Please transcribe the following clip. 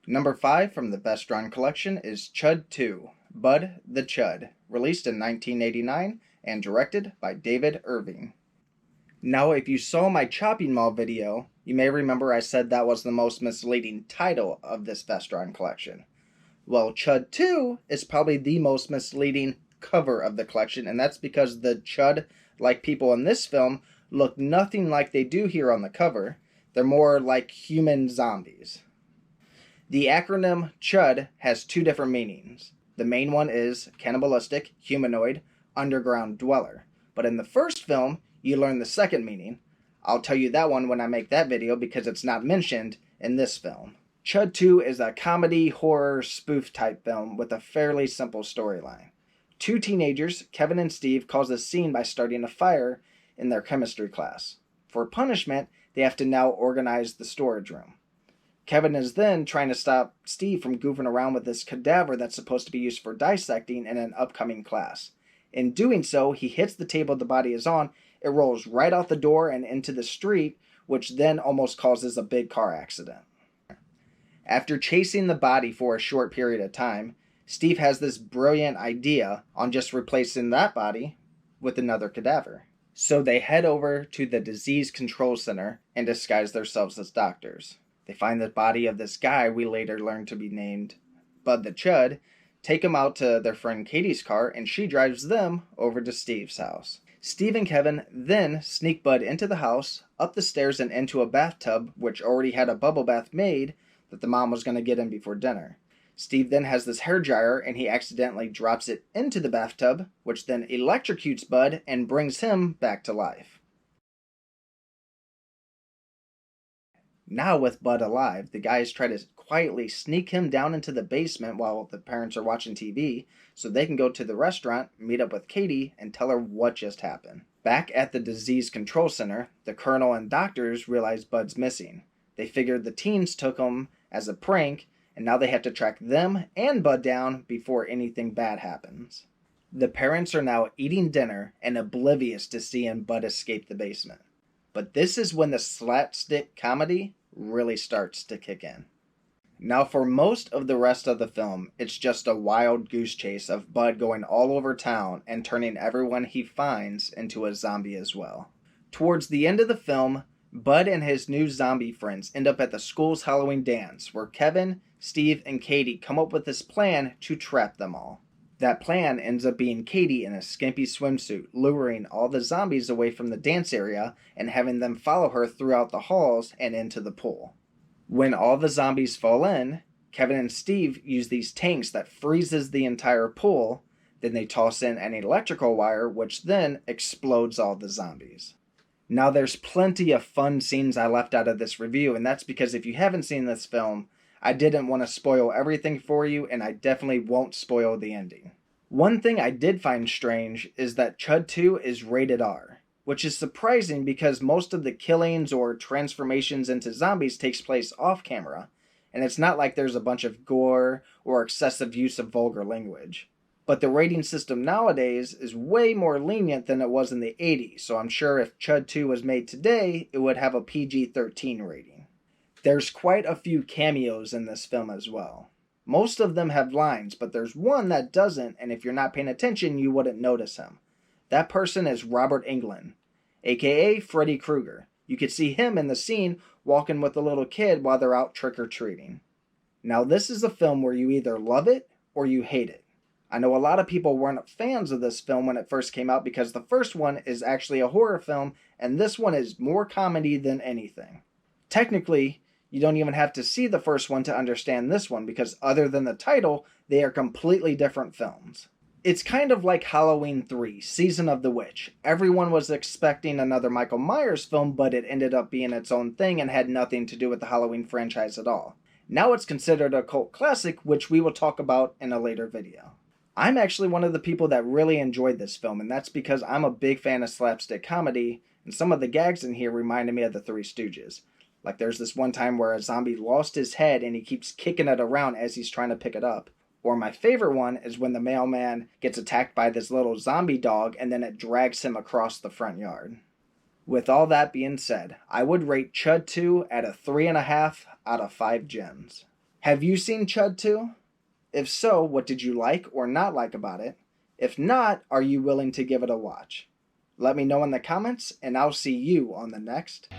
Number 5 from the Best Drawn Collection is C.H.U.D. Bud the CHUD, released in 1989 and directed by David Irving. Now, if you saw my Chopping Mall video, you may remember I said that was the most misleading title of this Best Drawn Collection. Well, C.H.U.D 2 is probably the most misleading cover of the collection, and that's because the CHUD-like people in this film look nothing like they do here on the cover. They're more like human zombies. The acronym CHUD has two different meanings. The main one is cannibalistic, humanoid, underground dweller. But in the first film, you learn the second meaning. I'll tell you that one when I make that video because it's not mentioned in this film. C.H.U.D 2 is a comedy, horror, spoof type film with a fairly simple storyline. Two teenagers, Kevin and Steve, cause a scene by starting a fire in their chemistry class. For punishment, they have to now organize the storage room. Kevin is then trying to stop Steve from goofing around with this cadaver that's supposed to be used for dissecting in an upcoming class. In doing so, he hits the table the body is on. It rolls right out the door and into the street, which then almost causes a big car accident. After chasing the body for a short period of time, Steve has this brilliant idea on just replacing that body with another cadaver. So they head over to the disease control center and disguise themselves as doctors. They find the body of this guy we later learn to be named Bud the CHUD, take him out to their friend Katie's car, and she drives them over to Steve's house. Steve and Kevin then sneak Bud into the house, up the stairs, and into a bathtub which already had a bubble bath made that the mom was going to get in before dinner. Steve then has this hair dryer and he accidentally drops it into the bathtub, which then electrocutes Bud and brings him back to life. Now with Bud alive, the guys try to quietly sneak him down into the basement while the parents are watching TV so they can go to the restaurant, meet up with Katie, and tell her what just happened. Back at the disease control center, the colonel and doctors realize Bud's missing. They figured the teens took him as a prank, and now they have to track them and Bud down before anything bad happens. The parents are now eating dinner and oblivious to seeing Bud escape the basement. But this is when the slapstick comedy really starts to kick in. Now for most of the rest of the film, it's just a wild goose chase of Bud going all over town and turning everyone he finds into a zombie as well. Towards the end of the film, Bud and his new zombie friends end up at the school's Halloween dance, where Kevin, Steve, and Katie come up with this plan to trap them all. That plan ends up being Katie in a skimpy swimsuit, luring all the zombies away from the dance area and having them follow her throughout the halls and into the pool. When all the zombies fall in, Kevin and Steve use these tanks that freezes the entire pool. Then they toss in an electrical wire, which then explodes all the zombies. Now there's plenty of fun scenes I left out of this review, and that's because if you haven't seen this film, I didn't want to spoil everything for you, and I definitely won't spoil the ending. One thing I did find strange is that C.H.U.D 2 is rated R, which is surprising because most of the killings or transformations into zombies takes place off camera, and it's not like there's a bunch of gore or excessive use of vulgar language. But the rating system nowadays is way more lenient than it was in the 80s, so I'm sure if C.H.U.D 2 was made today, it would have a PG-13 rating. There's quite a few cameos in this film as well. Most of them have lines, but there's one that doesn't, and if you're not paying attention, you wouldn't notice him. That person is Robert Englund, aka Freddy Krueger. You could see him in the scene walking with a little kid while they're out trick-or-treating. Now this is a film where you either love it or you hate it. I know a lot of people weren't fans of this film when it first came out because the first one is actually a horror film and this one is more comedy than anything. Technically, you don't even have to see the first one to understand this one because other than the title, they are completely different films. It's kind of like Halloween 3, Season of the Witch. Everyone was expecting another Michael Myers film, but it ended up being its own thing and had nothing to do with the Halloween franchise at all. Now it's considered a cult classic, which we will talk about in a later video. I'm actually one of the people that really enjoyed this film, and that's because I'm a big fan of slapstick comedy, and some of the gags in here reminded me of the Three Stooges. Like there's this one time where a zombie lost his head and he keeps kicking it around as he's trying to pick it up. Or my favorite one is when the mailman gets attacked by this little zombie dog and then it drags him across the front yard. With all that being said, I would rate C.H.U.D 2 at a 3.5 out of 5 gems. Have you seen Chud 2? If so, what did you like or not like about it? If not, are you willing to give it a watch? Let me know in the comments, and I'll see you on the next